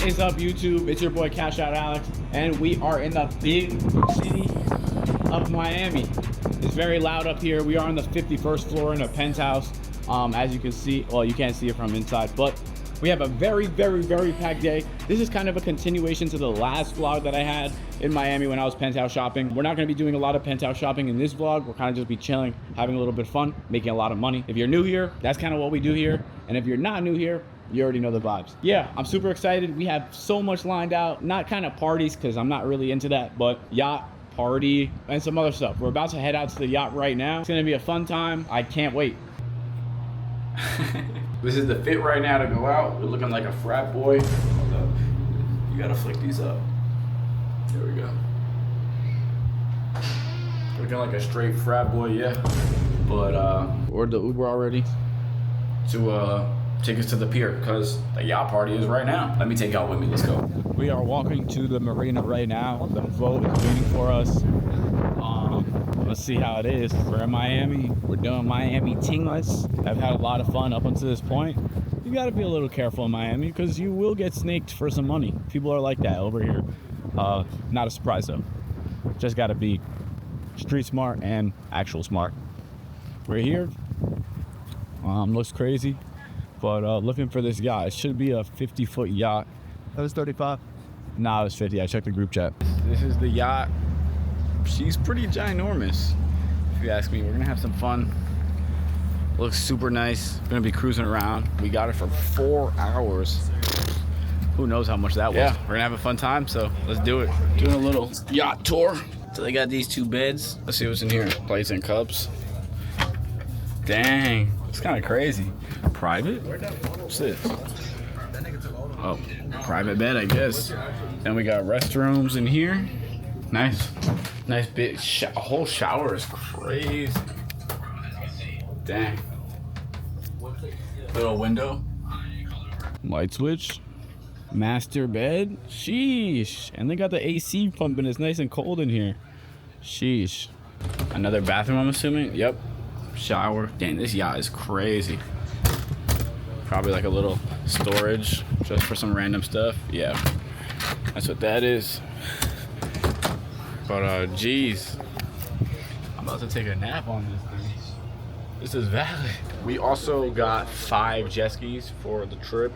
What is up, YouTube? It's your boy Cashout Alex, and we are in the big city of Miami. It's very loud up here. We are on the 51st floor in a penthouse. As you can see, well, you can't see it from inside, but we have a very packed day. This is kind of a continuation to the last vlog that I had in Miami when I was penthouse shopping. We're not gonna be doing a lot of penthouse shopping in this vlog. We'll kind of just be chilling, having a little bit of fun, making a lot of money. If you're new here, that's kind of what we do here. And if you're not new here, you already know the vibes. Yeah, I'm super excited. We have so much lined out. Not kind of parties, because I'm not really into that, but yacht, party, and some other stuff. We're about to head out to the yacht right now. It's gonna be a fun time. I can't wait. This is the fit right now to go out. We're looking like a frat boy. Hold up. You gotta flick these up. There we go. Looking like a straight frat boy, yeah. But ordered the Uber already to take us to the pier because the yacht party is right now. Let me take y'all with me. Let's go. We are walking to the marina right now. The boat is waiting for us. Let's see how it is. We're in Miami. We're doing Miami tingless. I've had a lot of fun up until this point. You gotta be a little careful in Miami because you will get snaked for some money. People are like that over here. Not a surprise though. Just gotta be street smart and actual smart. We're here. Looks crazy, but looking for this yacht. It should be a 50-foot yacht. That was 35. Nah, it was 50. I checked the group chat. This is the yacht. She's pretty ginormous, if you ask me. We're gonna have some fun. Looks super nice. Gonna be cruising around. We got it for 4 hours. Who knows how much that was. Yeah, we're gonna have a fun time, so let's do it. Doing a little yacht tour. So they got these 2 beds. Let's see what's in here. Plates and cups. Dang, it's kind of crazy. Private? What's this? Oh, private bed, I guess. Then we got restrooms in here. Nice big whole shower is crazy. Dang. Little window. Light switch. Master bed. Sheesh. And they got the AC pumping. It's nice and cold in here. Sheesh. Another bathroom, I'm assuming. Yep. Shower. Dang, this yacht is crazy. Probably like a little storage just for some random stuff. Yeah. That's what that is. But geez, I'm about to take a nap on this thing. This is valid. We also got 5 jet skis for the trip.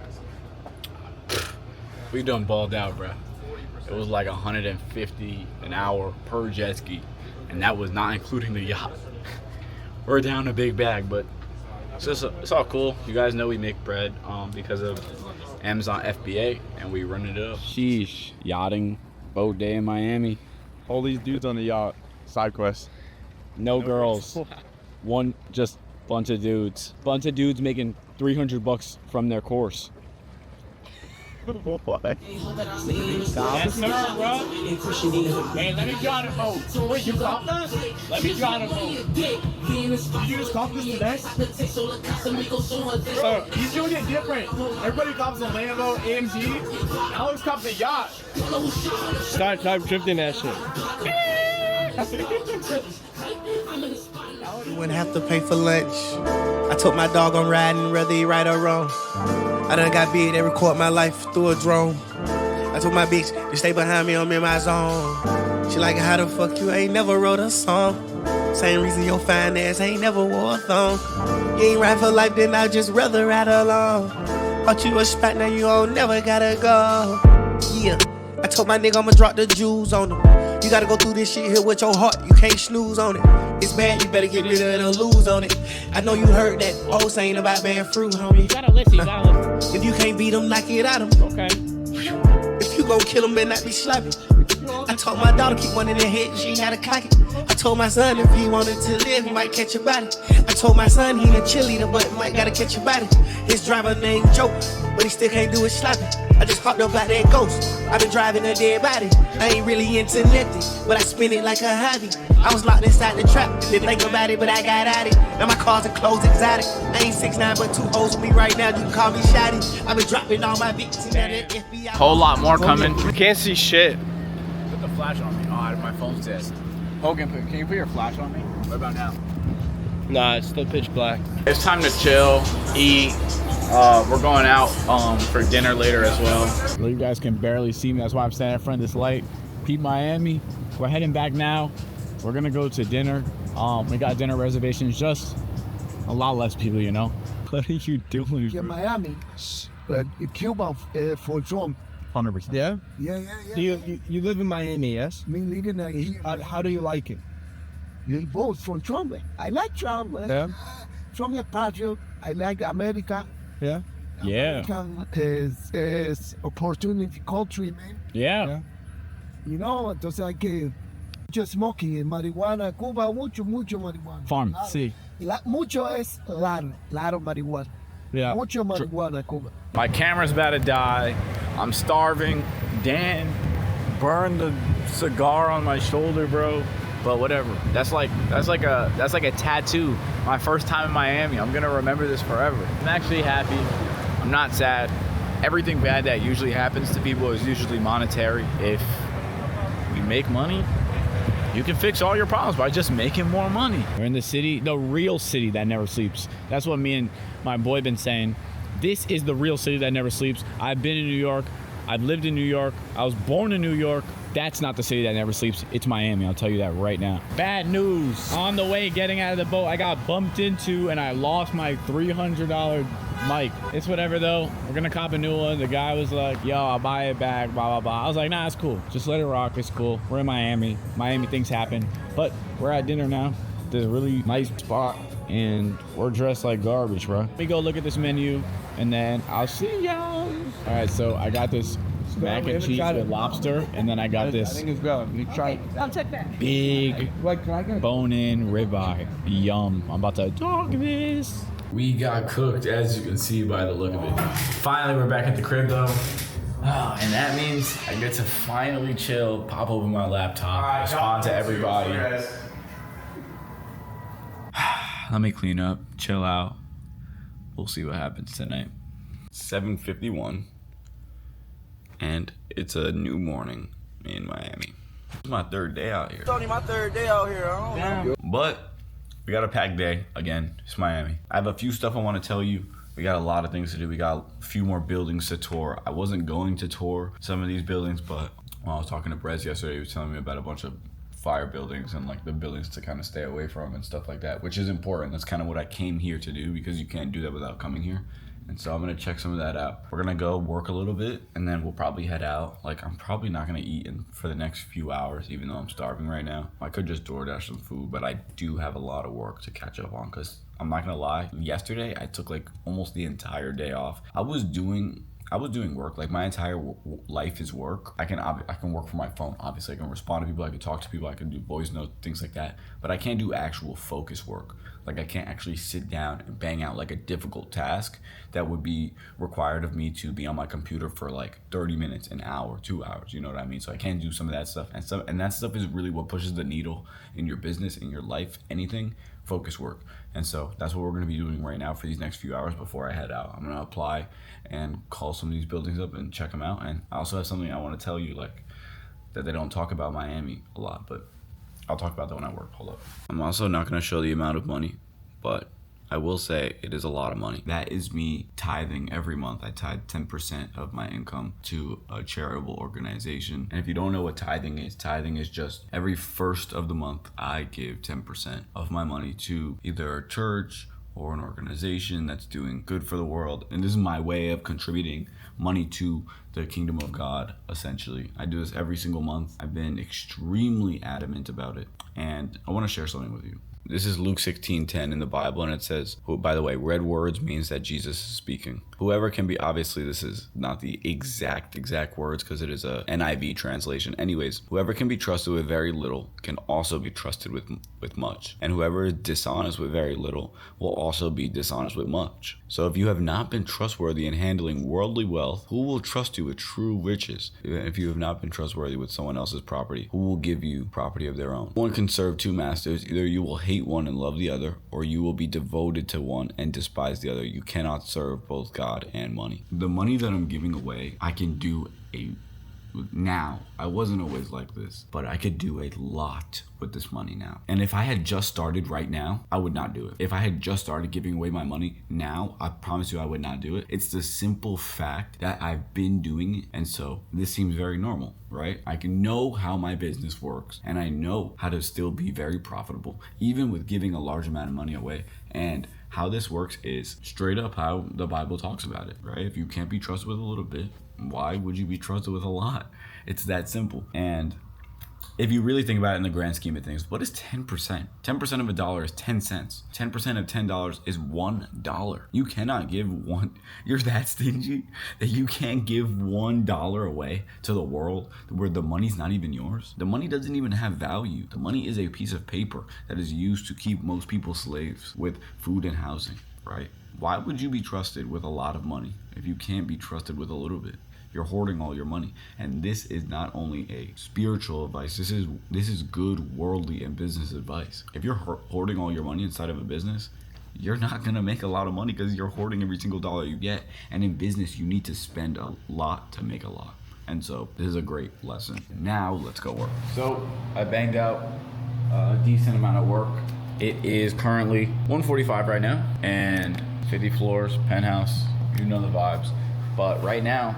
We done balled out, bro. It was like 150 an hour per jet ski, and that was not including the yacht. We're down a big bag, but it's all cool. You guys know we make bread because of Amazon FBA, and we run it up. Sheesh, yachting, boat day in Miami. All these dudes on the yacht, side quest. No girls. One just bunch of dudes. Bunch of dudes making $300 from their course. What? Yes, sir, bro. Hey, let me draw the boat. Wait, you caught this? Let me draw the boat. Did you just cop this today? Sir, he's doing it different. Everybody cops a Lambo, AMG. Alex cops a yacht. Start drifting that shit. You wouldn't have to pay for lunch. I took my dog on riding, whether he right or wrong. I done got big, they record my life through a drone. I told my bitch to stay behind me, I'm in my zone. She like, how the fuck you ain't never wrote a song? Same reason your fine ass ain't never wore a thong. You ain't ride for life, then I'd just rather ride along. Bought you a spot, now you don't never gotta go. Yeah, I told my nigga I'ma drop the jewels on him. You gotta go through this shit here with your heart, you can't snooze on it. It's bad, you better get rid of the lose on it. I know you heard that old saying about bad fruit, homie. You gotta listen, you gotta listen. If you can't beat them, knock it out of them. Okay. If you gon' kill them, better not be sloppy. I told my daughter keep one in her head, she ain't gotta cock it. I told my son if he wanted to live, he might catch a body. I told my son he a cheerleader, but might gotta catch a body. His driver named Joe, but he still can't do it sloppy. I just hopped up out that ghost. I been driving a dead body. I ain't really into nothing, but I spin it like a hobby. I was locked inside the trap, didn't think about it, but I got at it. Now my cars are clothes exotic. I ain't 6'9", but 2 hoes with me right now. You can call me Shotty. I been dropping all my beats. Whole lot more coming. Can't see shit. Put the flash on me. Oh, my phone's dead. Hogan, can you put your flash on me? What about now? Nah, it's still pitch black. It's time to chill, eat, We're going out for dinner later as well. Well, you guys can barely see me. That's why I'm standing in front of this light. Pete Miami. We're heading back now. We're gonna go to dinner. We got dinner reservations, just a lot less people, you know. What are you doing? Yeah, Miami, Cuba for Trump. 100%. Yeah? Yeah. You live in Miami, yes? Me living here. How do you like it? You vote for Trump. I like Trump. Yeah? Trump is patriot. I like America. Yeah? Yeah. America is opportunity country, man. Yeah. You know, entonces hay que mucho smoking, marihuana. Cuba, mucho marihuana. Farm, Claro. sí. Mucho es claro marihuana. Yeah. Mucho marihuana, Cuba. My camera's about to die. I'm starving. Dan burned the cigar on my shoulder, bro. But whatever. That's like a tattoo. My first time in Miami. I'm gonna remember this forever. I'm actually happy. I'm not sad. Everything bad that usually happens to people is usually monetary. If we make money, you can fix all your problems by just making more money. We're in the city, the real city that never sleeps. That's what me and my boy been saying. This is the real city that never sleeps. I've been in New York. I've lived in New York. I was born in New York. That's not the city that never sleeps. It's Miami. I'll tell you that right now. Bad news. On the way getting out of the boat, I got bumped into and I lost my $300 mic. It's whatever though. We're gonna cop a new one. The guy was like, yo, I'll buy it back, blah, blah, blah. I was like, nah, it's cool. Just let it rock. It's cool. We're in Miami. Miami things happen. But we're at dinner now. There's a really nice spot and we're dressed like garbage, bro. Let me go look at this menu and then I'll see y'all. All right, so I got this mac and cheese with lobster, and then I got this I think it's good. You try. I'll check that. big bone-in ribeye. Yum. I'm about to dog this. We got cooked, as you can see by the look of it. Finally, we're back at the crib though. Oh, and that means I get to finally chill, pop open my laptop, respond to everybody. Let me clean up, chill out. We'll see what happens tonight. 7:51, and it's a new morning in Miami. It's my third day out here. It's only my third day out here. I don't know. But we got a packed day again. It's Miami. I have a few stuff I want to tell you. We got a lot of things to do. We got a few more buildings to tour. I wasn't going to tour some of these buildings, but when I was talking to Brez yesterday, he was telling me about a bunch of fire buildings and like the buildings to kind of stay away from and stuff like that, which is important. That's kind of what I came here to do, because you can't do that without coming here. And so I'm gonna check some of that out. We're gonna go work a little bit and then we'll probably head out. Like, I'm probably not gonna eat for the next few hours, even though I'm starving right now. I could just DoorDash some food, but I do have a lot of work to catch up on, because I'm not gonna lie, yesterday I took like almost the entire day off. I was doing work. Like, my entire life is work. I can work from my phone. Obviously, I can respond to people. I can talk to people. I can do voice notes, things like that. But I can't do actual focus work. Like, I can't actually sit down and bang out like a difficult task that would be required of me to be on my computer for like 30 minutes, an hour, 2 hours. You know what I mean? So I can't do some of that stuff. And that stuff is really what pushes the needle in your business, in your life, anything. Focus work. And so that's what we're going to be doing right now for these next few hours before I head out. I'm going to apply and call some of these buildings up and check them out. And I also have something I want to tell you, like, that they don't talk about Miami a lot, but I'll talk about that when I work. Hold up. I'm also not going to show the amount of money, but I will say it is a lot of money. That is me tithing every month. I tithe 10% of my income to a charitable organization. And if you don't know what tithing is just every first of the month, I give 10% of my money to either a church or an organization that's doing good for the world. And this is my way of contributing money to the kingdom of God, essentially. I do this every single month. I've been extremely adamant about it. And I want to share something with you. This is Luke 16:10 in the Bible, and it says, by the way, red words means that Jesus is speaking. Whoever can be, obviously this is not the exact words because it is a NIV translation. Anyways, whoever can be trusted with very little can also be trusted with much. And whoever is dishonest with very little will also be dishonest with much. So if you have not been trustworthy in handling worldly wealth, who will trust you with true riches? If you have not been trustworthy with someone else's property, who will give you property of their own? One can serve two masters. Either you will hate one and love the other, or you will be devoted to one and despise the other. You cannot serve both God and money. The money that I'm giving away, I can do a now. I wasn't always like this, but I could do a lot with this money now. And if I had just started right now, I would not do it. If I had just started giving away my money now, I promise you I would not do it. It's the simple fact that I've been doing it, and so this seems very normal, right? I can know how my business works, and I know how to still be very profitable, even with giving a large amount of money away. And how this works is straight up how the Bible talks about it, right? If you can't be trusted with a little bit, why would you be trusted with a lot? It's that simple. And if you really think about it in the grand scheme of things, what is 10%? 10% of $1 is 10 cents. 10% of $10 is $1. You cannot give one. You're that stingy that you can't give $1 away to the world where the money's not even yours. The money doesn't even have value. The money is a piece of paper that is used to keep most people slaves with food and housing, right? Why would you be trusted with a lot of money if you can't be trusted with a little bit? You're hoarding all your money. And this is not only a spiritual advice, this is good worldly and business advice. If you're hoarding all your money inside of a business, you're not gonna make a lot of money because you're hoarding every single dollar you get. And in business, you need to spend a lot to make a lot. And so this is a great lesson. Now let's go work. So I banged out a decent amount of work. It is currently 1:45 right now and 50 floors, penthouse, you know the vibes. But right now,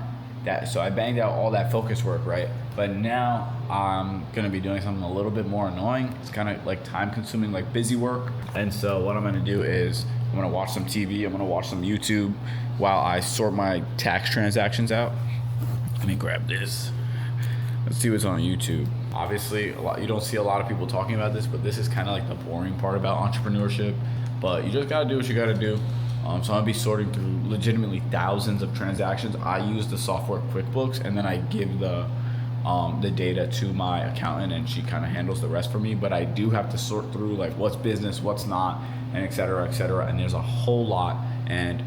so I banged out all that focus work, right? But now I'm gonna be doing something a little bit more annoying. It's kind of like time consuming, like busy work. And so what I'm gonna do is I'm gonna watch some TV, I'm gonna watch some YouTube while I sort my tax transactions out. Let me grab this. Let's see what's on YouTube. Obviously, you don't see a lot of people talking about this, but this is kind of like the boring part about entrepreneurship. But you just gotta do what you gotta do. So I'm gonna be sorting through legitimately thousands of transactions. I use the software QuickBooks, and then I give the data to my accountant, and she kind of handles the rest for me. But I do have to sort through like what's business, what's not, and et cetera, et cetera. And there's a whole lot, and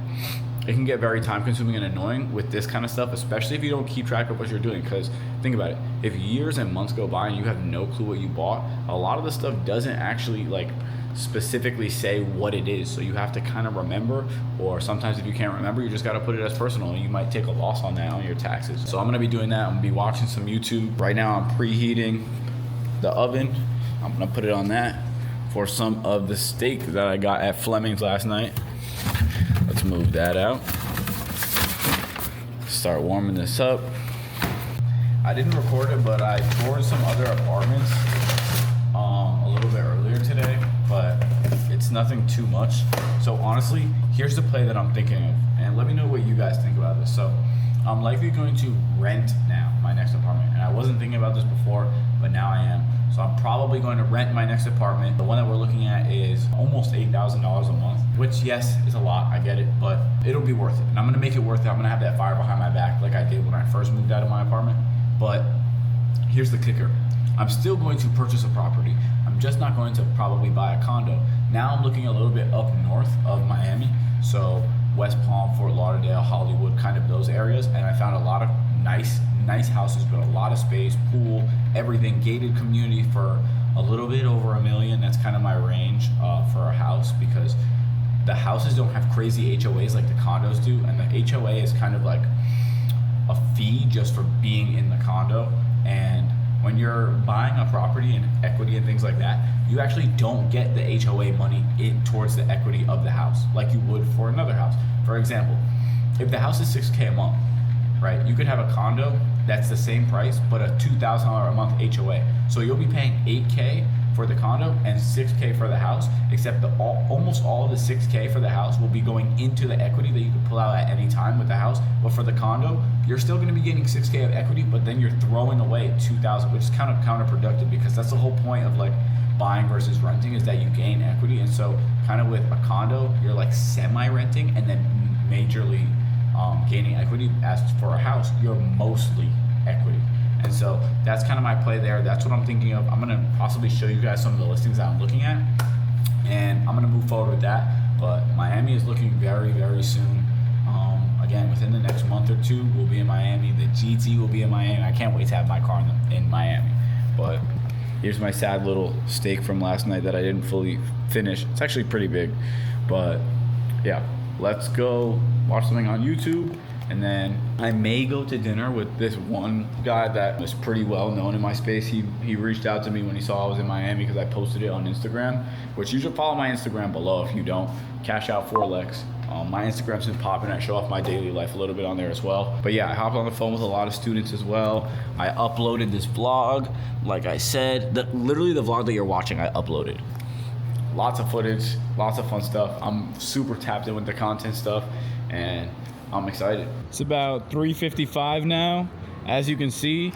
it can get very time consuming and annoying with this kind of stuff, especially if you don't keep track of what you're doing. Because think about it, if years and months go by and you have no clue what you bought, a lot of the stuff doesn't actually like specifically say what it is, so you have to kind of remember, or sometimes if you can't remember, you just got to put it as personal, and you might take a loss on that on your taxes. So I'm gonna be doing that. I'm gonna be watching some YouTube. Right now I'm preheating the oven. I'm gonna put it on that for some of the steak that I got at Fleming's last night. Let's move that out. Start warming this up. I didn't record it, but I toured some other apartments a little bit earlier today, but it's nothing too much. So honestly, here's the play that I'm thinking of, and let me know what you guys think about this. So I'm likely going to rent now my next apartment, and I wasn't thinking about this before, but now I am. So I'm probably going to rent my next apartment. The one that we're looking at is almost $8,000 a month, which yes, is a lot, I get it, but it'll be worth it. And I'm gonna make it worth it. I'm gonna have that fire behind my back like I did when I first moved out of my apartment. But here's the kicker. I'm still going to purchase a property. I'm just not going to probably buy a condo. Now I'm looking a little bit up north of Miami. So West Palm, Fort Lauderdale, Hollywood, kind of those areas. And I found a lot of nice houses with a lot of space, pool, everything, gated community for a little bit over $1 million. That's kind of my range for a house, because the houses don't have crazy HOAs like the condos do. And the HOA is kind of like a fee just for being in the condo. And when you're buying a property and equity and things like that, you actually don't get the HOA money in towards the equity of the house like you would for another house. For example, if the house is $6K a month, right? You could have a condo that's the same price, but a $2,000 a month HOA. So you'll be paying $8K for the condo and $6K for the house, except almost all of the $6K for the house will be going into the equity that you can pull out at any time with the house. But for the condo, you're still gonna be getting $6K of equity, but then you're throwing away $2,000, which is kind of counterproductive, because that's the whole point of like buying versus renting, is that you gain equity. And so kind of with a condo, you're like semi-renting and then majorly gaining equity. As for a house, you're mostly equity. And so that's kind of my play there. That's what I'm thinking of. I'm gonna possibly show you guys some of the listings that I'm looking at, and I'm gonna move forward with that. But Miami is looking very, very soon. Again, within the next month or two, we'll be in Miami. The GT will be in Miami. I can't wait to have my car in Miami. But here's my sad little steak from last night that I didn't fully finish. It's actually pretty big, but yeah. Let's go watch something on YouTube, And then I may go to dinner with this one guy that was pretty well known in my space. He reached out to me when he saw I was in Miami because I posted it on Instagram, which you should follow my Instagram below if you don't. Cashout 4Lex. My Instagram's been popping. I show off my daily life a little bit on there as well. But yeah, I hopped on the phone with a lot of students as well. I uploaded this vlog. Like I said, literally the vlog that you're watching, I uploaded. Lots of footage, lots of fun stuff. I'm super tapped in with the content stuff and I'm excited. It's about 3:55 now. As you can see,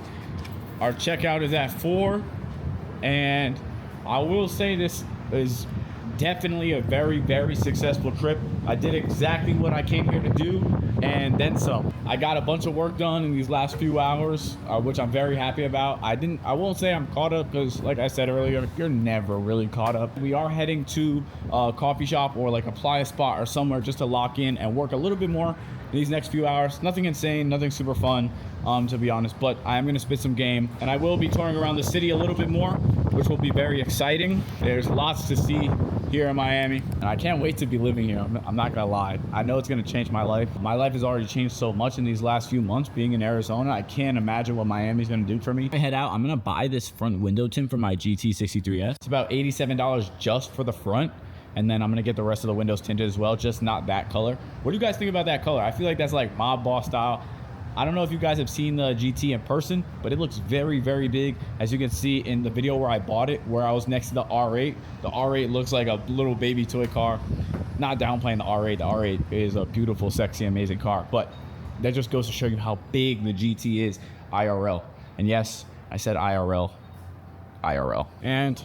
our checkout is at 4. And I will say this is definitely a very, very successful trip. I did exactly what I came here to do and then some. I got a bunch of work done in these last few hours, which I'm very happy about. I won't say I'm caught up because like I said earlier, you're never really caught up. We are heading to a coffee shop or like a playa spot or somewhere just to lock in and work a little bit more in these next few hours. Nothing insane, nothing super fun, to be honest, but I am gonna spit some game and I will be touring around the city a little bit more, which will be very exciting. There's lots to see here in Miami and I can't wait to be living here. I'm not gonna lie. I know it's gonna change my life. My life has already changed so much in these last few months being in Arizona. I can't imagine what Miami's gonna do for me. I head out, I'm gonna buy this front window tint for my GT63S. It's about $87 just for the front. And then I'm gonna get the rest of the windows tinted as well, just not that color. What do you guys think about that color? I feel like that's like mob boss style. I don't know if you guys have seen the GT in person, but it looks very, very big. As you can see in the video where I bought it, where I was next to the R8. The R8 looks like a little baby toy car. Not downplaying the R8. The R8 is a beautiful, sexy, amazing car. But that just goes to show you how big the GT is IRL. And yes, I said IRL. IRL. And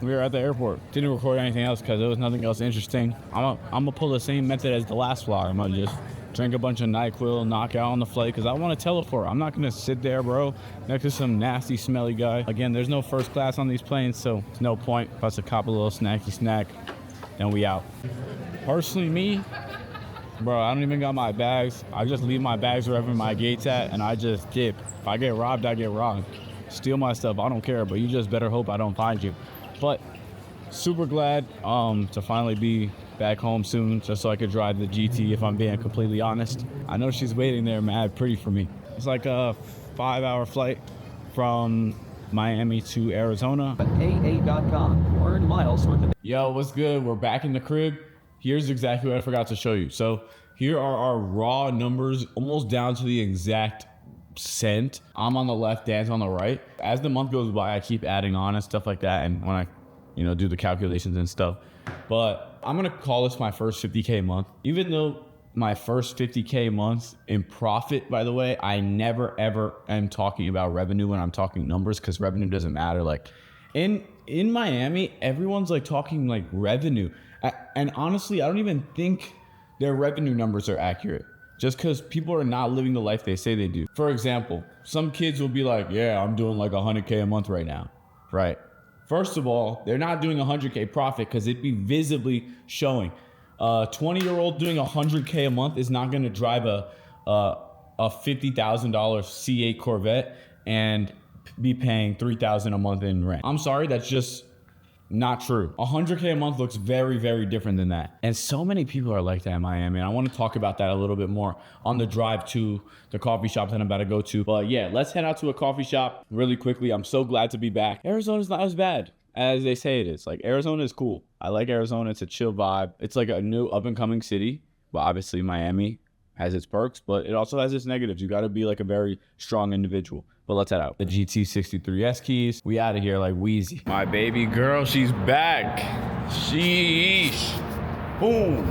we were at the airport. Didn't record anything else because there was nothing else interesting. I'm gonna pull the same method as the last vlog. I'm gonna just drink a bunch of NyQuil, knock out on the flight because I want to teleport. I'm not gonna sit there, bro, next to some nasty, smelly guy. Again, there's no first class on these planes, so it's no point. Plus a cop a little snacky snack, then we out. Personally, me, bro, I don't even got my bags. I just leave my bags wherever my gate's at, and I just dip. If I get robbed, I get robbed. Steal my stuff, I don't care, but you just better hope I don't find you. But super glad to finally be back home soon, just so I could drive the GT, if I'm being completely honest. I know she's waiting there mad pretty for me. It's like a 5-hour flight from Miami to Arizona. AA.com. Earn miles with the... Yo, what's good? We're back in the crib. Here's exactly what I forgot to show you. So here are our raw numbers, almost down to the exact cent. I'm on the left, Dan's on the right. As the month goes by, I keep adding on and stuff like that, and when I do the calculations and stuff. But I'm gonna call this my first 50K month. Even though my first 50K months in profit, by the way, I never ever am talking about revenue when I'm talking numbers, because revenue doesn't matter. Like in Miami, everyone's like talking like revenue. And honestly, I don't even think their revenue numbers are accurate, just because people are not living the life they say they do. For example, some kids will be like, yeah, I'm doing like 100K a month right now, right? First of all, they're not doing 100K profit because it'd be visibly showing. A 20-year-old doing 100K a month is not going to drive a $50,000 C8 Corvette and be paying $3,000 a month in rent. I'm sorry, that's just not true. 100K a month looks very, very different than that. And so many people are like that in Miami. And I want to talk about that a little bit more on the drive to the coffee shop that I'm about to go to. But yeah, let's head out to a coffee shop really quickly. I'm so glad to be back. Arizona's not as bad as they say it is. Like, Arizona is cool. I like Arizona. It's a chill vibe. It's like a new up and coming city. But obviously Miami has its perks, but it also has its negatives. You got to be like a very strong individual. But let's head out. The GT63S keys. We out of here like Wheezy. My baby girl, she's back. Sheesh. Boom.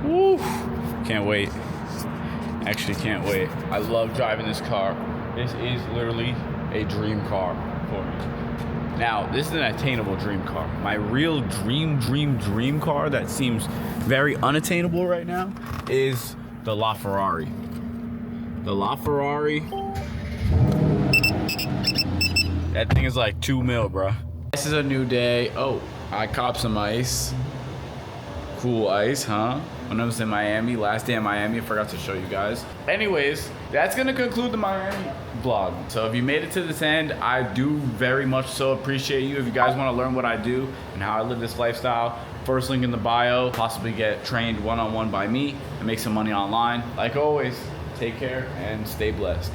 Woo. Can't wait. Actually can't wait. I love driving this car. This is literally a dream car for me. Now, this is an attainable dream car. My real dream car that seems very unattainable right now is the LaFerrari. The LaFerrari. That thing is like $2 mil, bro. This is a new day. Oh, I copped some ice. Cool ice, huh? When I was in Miami, last day in Miami, I forgot to show you guys. Anyways, that's gonna conclude the Miami vlog. So if you made it to this end, I do very much so appreciate you. If you guys want to learn what I do and how I live this lifestyle, first link in the bio, possibly get trained one-on-one by me and make some money online. Like always, take care and stay blessed.